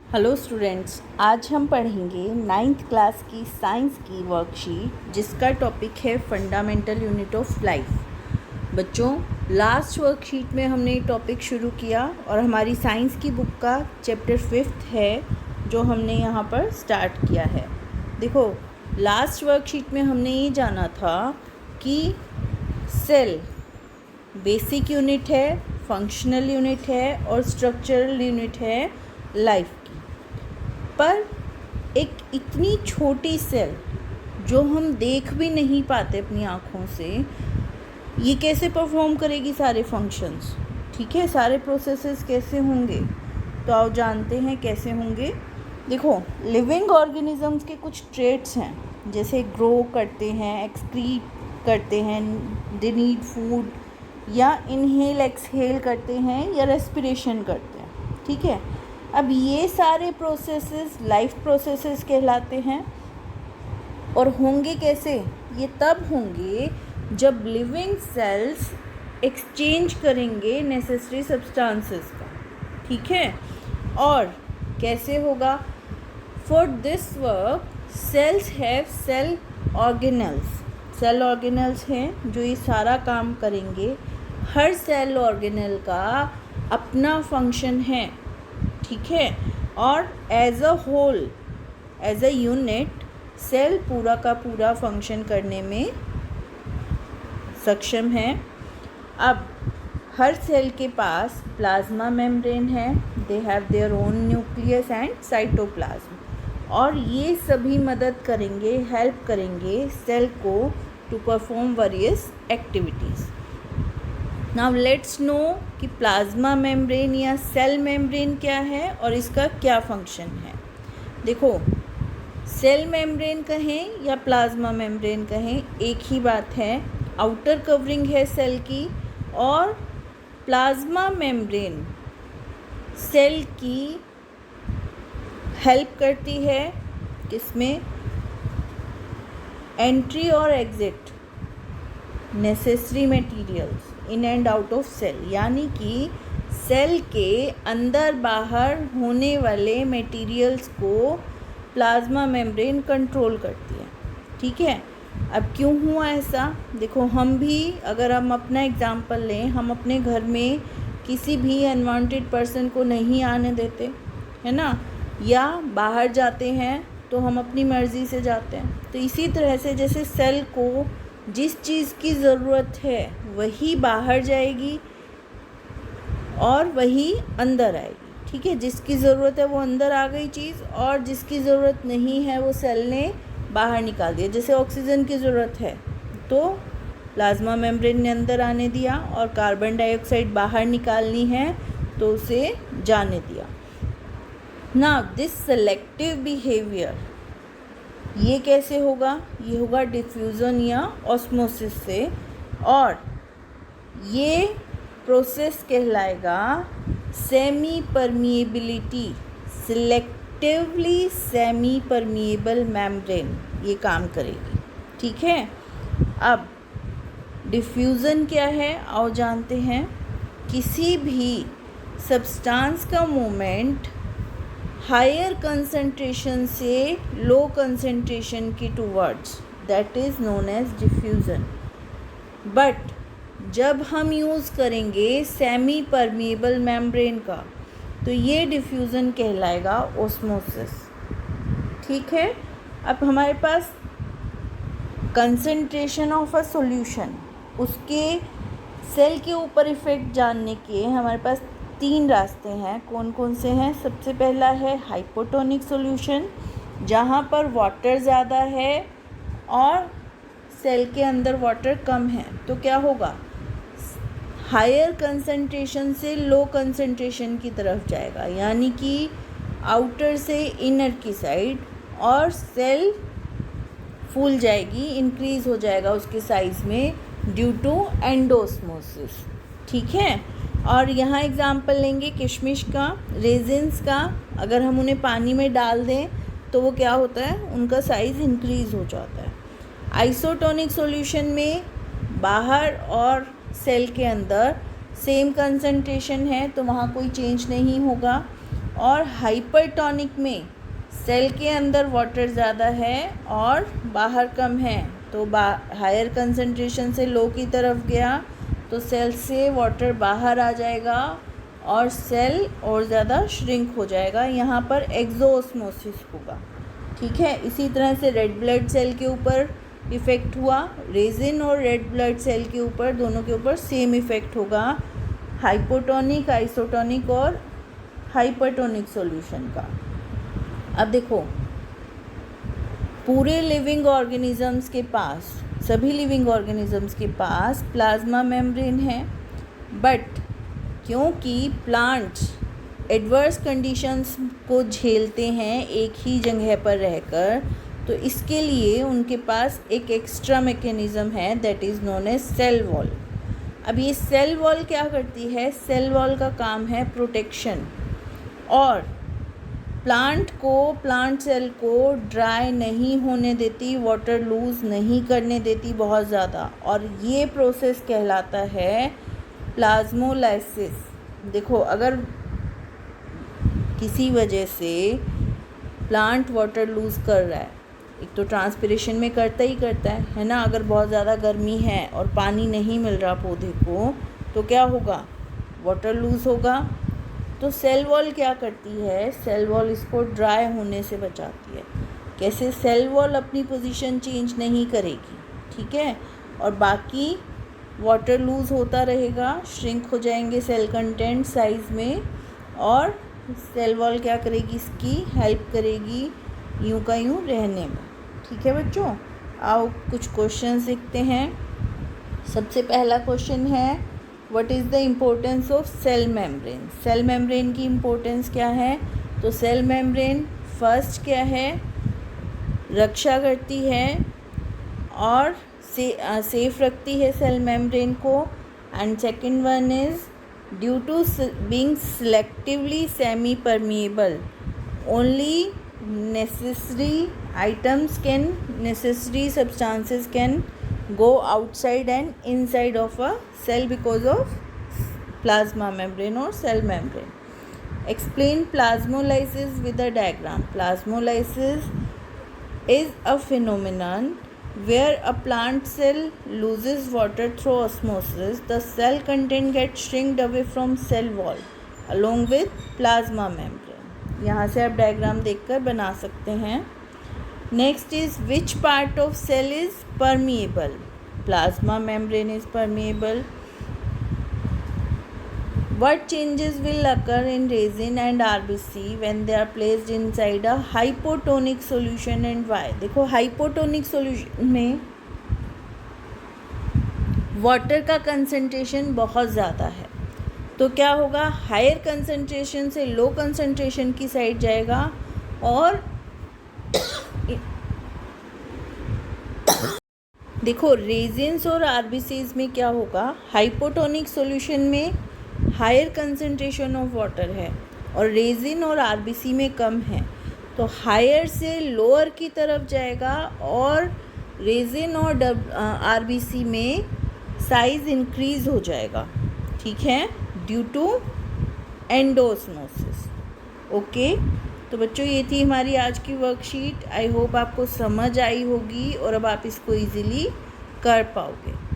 Hello students, आज हम पढ़ेंगे नाइन्थ क्लास की साइंस की वर्कशीट जिसका टॉपिक है फंडामेंटल यूनिट ऑफ लाइफ। बच्चों, लास्ट वर्कशीट में हमने टॉपिक शुरू किया और हमारी साइंस की बुक का चैप्टर 5 है जो हमने यहाँ पर स्टार्ट किया है। देखो, लास्ट वर्कशीट में हमने ये जाना था कि सेल बेसिक यूनिट है, फंक्शनल यूनिट है और स्ट्रक्चरल यूनिट है लाइफ की। पर एक इतनी छोटी सेल जो हम देख भी नहीं पाते अपनी आँखों से, ये कैसे परफॉर्म करेगी सारे फंक्शंस। ठीक है, सारे प्रोसेसेस कैसे होंगे, तो आओ जानते हैं कैसे होंगे। देखो, लिविंग ऑर्गेनिजम्स के कुछ ट्रेट्स हैं, जैसे ग्रो करते हैं, एक्सक्रीट करते हैं, दे नीड फूड, या इनहेल एक्सहेल करते हैं, या रेस्पिरेशन करते हैं। ठीक है, अब ये सारे प्रोसेसेस लाइफ प्रोसेसेस कहलाते हैं। और होंगे कैसे? ये तब होंगे जब लिविंग सेल्स एक्सचेंज करेंगे नेसेसरी सब्सटेंसेस का। ठीक है, और कैसे होगा? For this work cells have cell organelles. Cell organelles हैं जो ये सारा काम करेंगे। हर सेल ऑर्गेनल का अपना फंक्शन है। ठीक है, और as a whole, as a unit, cell पूरा का पूरा फंक्शन करने में सक्षम है। अब हर सेल के पास प्लाज्मा मेम्ब्रेन है, they have their own nucleus and cytoplasm, और ये सभी मदद करेंगे, हेल्प करेंगे सेल को to perform various activities. Now let's know कि प्लाज्मा मेम्ब्रेन या सेल मेम्ब्रेन क्या है और इसका क्या फंक्शन है। देखो, सेल मेम्ब्रेन कहें या प्लाज्मा मेम्ब्रेन कहें, एक ही बात है। आउटर कवरिंग है सेल की, और प्लाज्मा मेम्ब्रेन सेल की हेल्प करती है किसमें? एंट्री और exit necessary materials in and out of cell, यानी कि सेल के अंदर बाहर होने वाले मटेरियल्स को प्लाज्मा मेम्ब्रेन कंट्रोल करती है। ठीक है, अब क्यों हुआ ऐसा? देखो, हम भी अगर हम अपना एग्जांपल लें, हम अपने घर में किसी भी अनवांटेड पर्सन को नहीं आने देते, है ना, या बाहर जाते हैं तो हम अपनी मर्ज़ी से जाते हैं। तो इसी तरह से जैसे सेल को जिस चीज़ की ज़रूरत है वही बाहर जाएगी और वही अंदर आएगी। ठीक है, जिसकी ज़रूरत है वो अंदर आ गई चीज़, और जिसकी ज़रूरत नहीं है वो सेल ने बाहर निकाल दिया। जैसे ऑक्सीजन की ज़रूरत है तो प्लाज्मा मेम्ब्रेन ने अंदर आने दिया, और कार्बन डाइऑक्साइड बाहर निकालनी है तो उसे जाने दिया। नाउ दिस सेलेक्टिव बिहेवियर, ये कैसे होगा? ये होगा डिफ्यूज़न या ऑस्मोसिस से, और ये प्रोसेस कहलाएगा semi permeability, selectively semi permeable membrane ये काम करेगी। ठीक है, अब डिफ्यूज़न क्या है आओ जानते हैं। किसी भी सब्सटेंस का मूवमेंट हायर कंसंट्रेशन से लो कंसंट्रेशन की towards, that is known as diffusion. But जब हम यूज़ करेंगे सेमी परमिएबल मेम्ब्रेन का तो ये डिफ्यूज़न कहलाएगा ऑस्मोसिस। ठीक है, अब हमारे पास कंसंट्रेशन ऑफ अ सॉल्यूशन, उसके सेल के ऊपर इफ़ेक्ट जानने के हमारे पास 3 रास्ते हैं। कौन कौन से हैं? सबसे पहला है हाइपोटोनिक सॉल्यूशन, जहाँ पर वाटर ज़्यादा है और सेल के अंदर वाटर कम है, तो क्या होगा? हायर कंसंट्रेशन से लो कंसंट्रेशन की तरफ जाएगा, यानी कि आउटर से इनर की साइड, और सेल फूल जाएगी, इंक्रीज़ हो जाएगा उसके साइज़ में ड्यू टू एंडोस्मोसिस। ठीक है, और यहाँ एग्जाम्पल लेंगे किशमिश का, रेजिन्स का। अगर हम उन्हें पानी में डाल दें तो वो क्या होता है? उनका साइज़ इंक्रीज़ हो जाता है। आइसोटोनिक सॉल्यूशन में बाहर और सेल के अंदर सेम कंसंट्रेशन है तो वहाँ कोई चेंज नहीं होगा, और हाइपरटोनिक में सेल के अंदर वाटर ज़्यादा है और बाहर कम है, तो हायर कंसंट्रेशन से लो की तरफ गया तो सेल से वाटर बाहर आ जाएगा और सेल और ज़्यादा श्रिंक हो जाएगा। यहाँ पर एक्सोऑस्मोसिस होगा। ठीक है, इसी तरह से रेड ब्लड सेल के ऊपर इफ़ेक्ट हुआ, रेजिन और रेड ब्लड सेल के ऊपर, दोनों के ऊपर सेम इफ़ेक्ट होगा हाइपोटोनिक, आइसोटोनिक और हाइपरटोनिक सॉल्यूशन का। अब देखो, पूरे लिविंग ऑर्गेनिजम्स के पास, सभी लिविंग ऑर्गेनिजम्स के पास प्लाज्मा मेम्ब्रेन है, बट क्योंकि प्लांट्स एडवर्स कंडीशंस को झेलते हैं एक ही जगह पर रहकर, तो इसके लिए उनके पास एक एक्स्ट्रा मैकेनिज़्म है, that is known as cell wall. अब ये सेल वॉल क्या करती है? सेल वॉल का काम है प्रोटेक्शन और प्लांट सेल को ड्राई नहीं होने देती, वाटर लूज़ नहीं करने देती बहुत ज़्यादा, और ये प्रोसेस कहलाता है प्लाज्मोलाइसिस। देखो, अगर किसी वजह से प्लांट वाटर लूज़ कर रहा है, एक तो ट्रांसपिरेशन में करता है ना। अगर बहुत ज़्यादा गर्मी है और पानी नहीं मिल रहा पौधे को, तो क्या होगा? वाटर लूज़ होगा। तो सेल वॉल क्या करती है? सेल वॉल इसको ड्राई होने से बचाती है। कैसे? सेल वॉल अपनी पोजीशन चेंज नहीं करेगी, ठीक है, और बाकी वाटर लूज़ होता रहेगा, श्रिंक हो जाएंगे सेल कंटेंट साइज़ में, और सेल वॉल क्या करेगी? इसकी हेल्प करेगी यूं का यूं रहने में। ठीक है बच्चों, आओ कुछ क्वेश्चन देखते हैं। सबसे पहला क्वेश्चन है, what is the importance of cell membrane? Cell membrane की इम्पोर्टेंस क्या है? तो सेल मेम्ब्रेन फर्स्ट क्या है? रक्षा करती है और सेफ रखती है सेल मेम्ब्रेन को, and second one is due to being selectively semi permeable, only necessary substances can go outside and inside of a cell because of plasma membrane or cell membrane. Explain plasmolysis with a diagram. Plasmolysis is a phenomenon where a plant cell loses water through osmosis. The cell content gets shrinked away from cell wall along with plasma membrane. यहाँ से आप diagram देखकर बना सकते हैं। Next is which part of cell is permeable? Plasma membrane is permeable. What changes will occur in resin and RBC when they are placed inside a hypotonic solution and why? देखो, hypotonic solution में water का concentration बहुत ज़्यादा है, तो क्या होगा? Higher concentration से लो कंसंट्रेशन की साइड जाएगा, और देखो रेजिन्स और आरबीसीज में क्या होगा? हाइपोटोनिक सॉल्यूशन में हायर कंसंट्रेशन ऑफ वाटर है और रेजिन और आरबीसी में कम है, तो हायर से लोअर की तरफ जाएगा और रेजिन और आरबीसी में साइज़ इंक्रीज़ हो जाएगा, ठीक है, ड्यू टू एंडोस्मोसिस। ओके, तो बच्चों ये थी हमारी आज की वर्कशीट। आई होप आपको समझ आई होगी और अब आप इसको इजीली कर पाओगे।